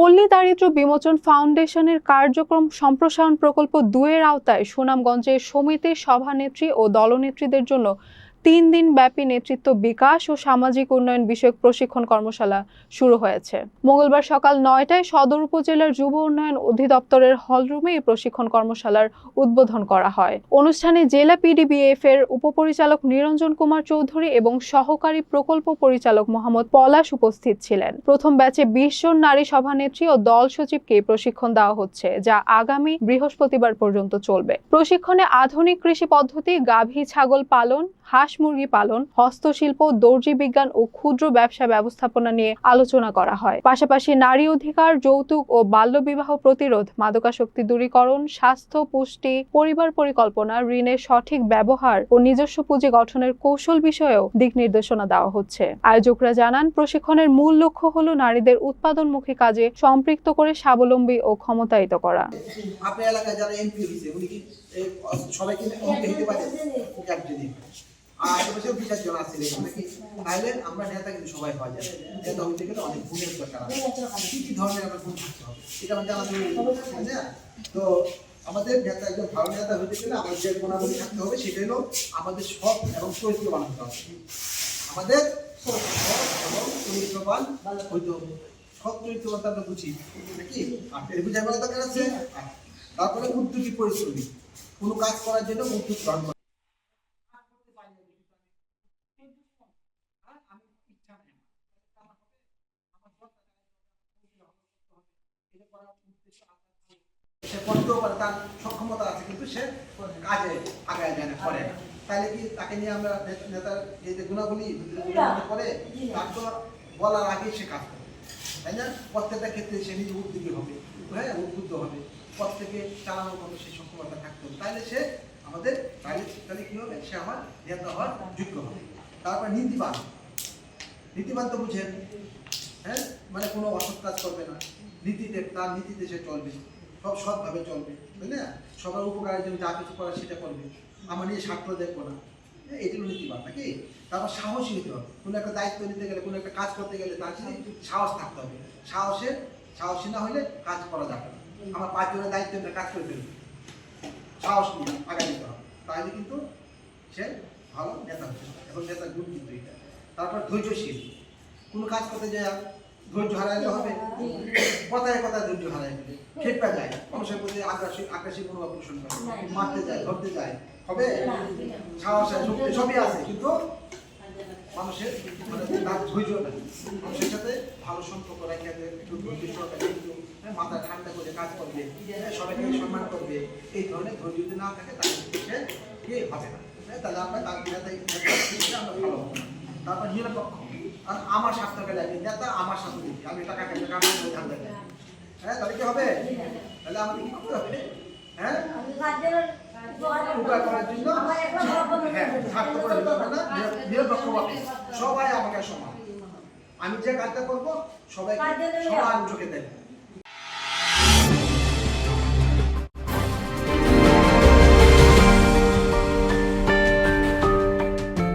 পল্লী দারিদ্র্য বিমোচন ফাউন্ডেশনের কার্যক্রম সম্প্রসারণ প্রকল্প ২ এর আওতায় সুনামগঞ্জে সমিতির সভানেত্রী ও দলনেত্রীদের জন্য ৩ দিন ব্যাপী নেতৃত্ব বিকাশ ও সামাজিক উন্নয়ন বিষয়ক প্রশিক্ষণ কর্মশালা শুরু হয়েছে। মঙ্গলবার সকাল ৯টায় সদর উপজেলার যুব উন্নয়ন অধিদপ্তরের হলরুমে এই প্রশিক্ষণ কর্মশালার উদ্বোধন করা হয়। অনুষ্ঠানে জেলা পিডিবিএফ এর উপপরিচালক নিরঞ্জন কুমার চৌধুরী এবং সহকারী প্রকল্প পরিচালক মোহাম্মদ পলাশ উপস্থিত ছিলেন। প্রথম ব্যাচে ২০ জন নারী সভানেত্রী ও দল সচিবকে প্রশিক্ষণ দেওয়া হচ্ছে, যা আগামী বৃহস্পতিবার পর্যন্ত চলবে। প্রশিক্ষণে আধুনিক কৃষি পদ্ধতি, গাভী ছাগল পালন, হাঁস মুরগি পালন, হস্তশিল্প, দর্জি বিজ্ঞান ও ক্ষুদ্র ব্যবসা ব্যবস্থাপনা নিয়ে আলোচনা করা হয়। পাশাপাশি নারী অধিকার, যৌতুক ও বাল্যবিবাহ প্রতিরোধ, মাদকাসক্তি দূরীকরণ, স্বাস্থ্য, পুষ্টি, পরিবার পরিকল্পনা, ঋণের সঠিক ব্যবহার ও নিজস্ব পুঁজি গঠনের কৌশল বিষয়েও দিক নির্দেশনা দেওয়া হচ্ছে। আয়োজকরা জানান, প্রশিক্ষণের মূল লক্ষ্য হলো নারীদের উৎপাদনমুখী কাজে সম্পৃক্ত করে স্বাবলম্বী ও ক্ষমতায়িত করা। আপনার এলাকায় যারা এমপি হয়েছে উনি কি সবাইকে এমপি হতে পারে? আর আশেপাশেও ২-৪ জন আছে নাকি? তাহলে আমরা নেতা কিন্তু সবাই পাওয়া যায়। নেতা হইতে গেলে অনেক গুণের দরকার আছে। কি কি ধরনের আমরা গুণ থাকতে হবে এটা আমাদের জানা জরুরি, না? তো আমাদের নেতা একজন ভালো নেতা হইতে গেলে আমাদের যে গুণাবলী থাকতে হবে সেটা হলো আমাদের সৎ এবং চরিত্রবান হতে হবে। আমাদের সৎ এবং চরিত্রবান হইতে হবে। সৎ চরিত্রবান আমরা বুঝি নাকি? এর বুঝার বলা দরকার আছে। তারপরে উদ্যোগী পরিশ্রমী, কোনো কাজ করার জন্য উদ্যোগ গ্রহণ করা। সে করতেও পারে, তার সক্ষমতা আছে, কিন্তু সে কাজে আগায় যায় না, করে না। তাহলে কি তাকে নিয়ে আমরা নেতার এই যে গুণাবলী করে তার তো বলার আগে সে কাজ করে, তাই না? প্রত্যেকটা ক্ষেত্রে সে নিজে উদ্যোগী হবে, হ্যাঁ, উদ্বুদ্ধ হবে, প্রত্যেকে চালানোর মতো সে সক্ষমতা থাকতে হবে। তাহলে সে আমাদের তাহলে কি হবে? সে আমার নেতা হওয়ার যোগ্য হবে। তারপর নীতিবান। নীতিবান তো বুঝেন, হ্যাঁ, মানে কোনো অসৎ কাজ করবে না, নীতিতে তার নীতিতে সে চলবে, সব সৎভাবে চলবে, তাই না? সবার উপকারের জন্য যা কিছু করা সেটা করবে, আমার নিয়ে স্বার্থ দেখবো না, এগুলো নীতিবান নাকি? তারপর সাহসী হতে হবে। কোনো একটা দায়িত্ব নিতে গেলে, কোনো একটা কাজ করতে গেলে তার সাথে সাহস থাকতে হবে। সাহসী না হলে কাজ করা যাবে না। আমার ৫ জনের দায়িত্ব কাজ করে ফেলবে, সাহস নিয়ে আগে নিতে হবে, তাহলে কিন্তু সে ভালো নেতা হচ্ছে এবং নেতার গুণ কিন্তু এটা। তারপর ধৈর্যশীল। কোনো কাজ করতে যায় ধৈর্য হারাইতে হবে, কথায় কথায় ধৈর্য হারাই ফেলে খেপা যায়, মানুষের প্রতি আগ্রাসী মনোভাব পোষণ করে, মারতে যায়, ধরতে যায়, হবে সাহস সবই আছে, কিন্তু মানুষের মানে তার ধৈর্য নেই। মানুষের সাথে ভালো সম্পর্ক রাখতে একটু ধৈর্য সহকারে, একটু মাথা ঠান্ডা করে কাজ করবে, সবাইকে সম্মান করবে, এই ধরনের ধৈর্য যদি না থাকে তাহলে সে কে হবে না, তাহলে আমরা তার আমরা ভালো হবো না। তারপর নিরপেক্ষ, আর আমার স্বাস্থ্যকে লাগে নেতা আমার স্বাস্থ্য দিচ্ছি, আমি টাকা কেটে ধান দেবে, হ্যাঁ, তাহলে কি হবে? তাহলে আমাদের কি করতে হবে? হ্যাঁ, উপকার করার জন্য, হ্যাঁ, স্বার্থ করে দিতে হবে না, নিরপেক্ষভাবে সবাই আমাকে সমান, আমি যে কাজটা করবো সবাইকে সমান চোখে দেখবো।